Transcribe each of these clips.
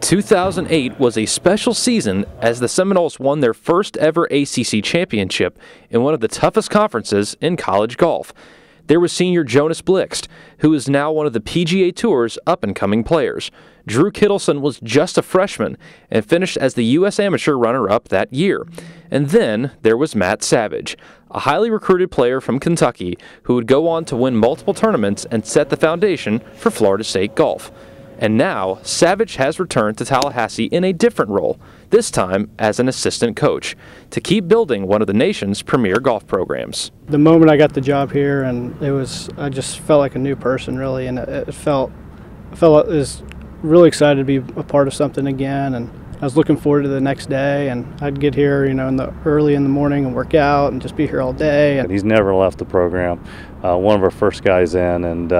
2008 was a special season as the Seminoles won their first ever ACC championship in one of the toughest conferences in college golf. There was senior Jonas Blixt, who is now one of the PGA Tour's up-and-coming players. Drew Kittleson was just a freshman and finished as the U.S. Amateur runner-up that year. And then there was Matt Savage, a highly recruited player from Kentucky who would go on to win multiple tournaments and set the foundation for Florida State golf. And now, Savage has returned to Tallahassee in a different role, this time as an assistant coach, to keep building one of the nation's premier golf programs. The moment I got the job here, and I just felt like a new person, really, and I was really excited to be a part of something again, and I was looking forward to the next day, and I'd get here, early in the morning and work out and just be here all day. He's never left the program. One of our first guys in, and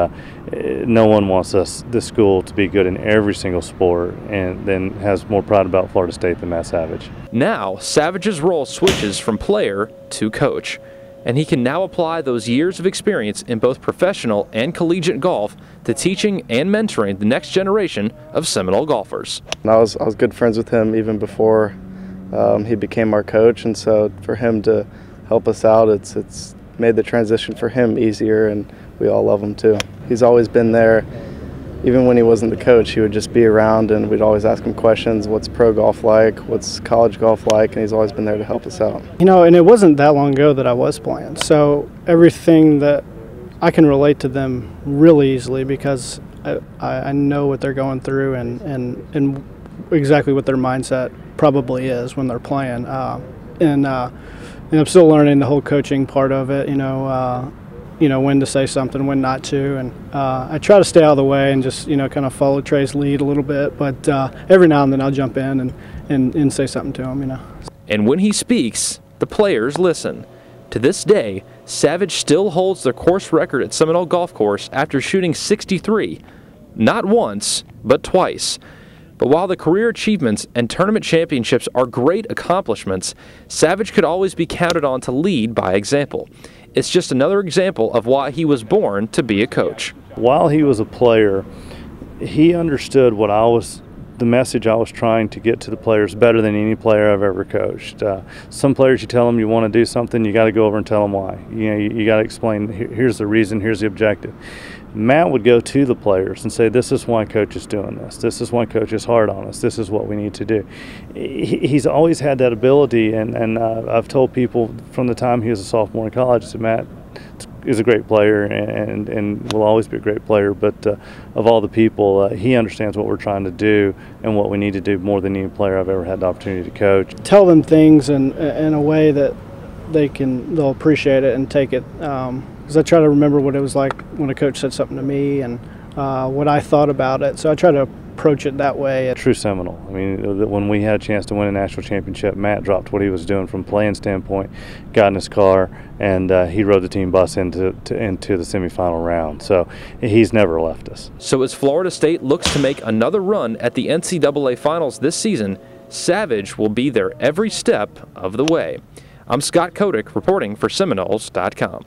no one wants this school to be good in every single sport, and then has more pride about Florida State than Matt Savage. Now, Savage's role switches from player to coach, and he can now apply those years of experience in both professional and collegiate golf to teaching and mentoring the next generation of Seminole golfers. I was good friends with him even before he became our coach, and so for him to help us out, it's made the transition for him easier, and we all love him too. He's always been there. Even when he wasn't the coach, he would just be around, and we'd always ask him questions. What's pro golf like? What's college golf like? And he's always been there to help us out. And it wasn't that long ago that I was playing, so everything that I can relate to them really easily, because I know what they're going through and exactly what their mindset probably is when they're playing. And I'm still learning the whole coaching part of it, when to say something, when not to, and I try to stay out of the way and just, kind of follow Trey's lead a little bit, but every now and then I'll jump in and say something to him, And when he speaks, the players listen. To this day, Savage still holds the course record at Seminole Golf Course after shooting 63, not once, but twice. But while the career achievements and tournament championships are great accomplishments, Savage could always be counted on to lead by example. It's just another example of why he was born to be a coach. While he was a player, he understood the message I was trying to get to the players better than any player I've ever coached. Some players, you tell them you want to do something, you got to go over and tell them why. You got to explain, here's the reason, here's the objective. Matt would go to the players and say, this is why coach is doing this. This is why coach is hard on us. This is what we need to do. He's always had that ability, and I've told people from the time he was a sophomore in college that Matt is a great player and will always be a great player, but of all the people, he understands what we're trying to do and what we need to do more than any player I've ever had the opportunity to coach. Tell them things in a way that they'll appreciate it and take it. Because I try to remember what it was like when a coach said something to me and what I thought about it. So I try to approach it that way. True Seminole. I mean, when we had a chance to win a national championship, Matt dropped what he was doing from playing standpoint, got in his car, and he rode the team bus into the semifinal round. So he's never left us. So as Florida State looks to make another run at the NCAA Finals this season, Savage will be there every step of the way. I'm Scott Kotick reporting for Seminoles.com.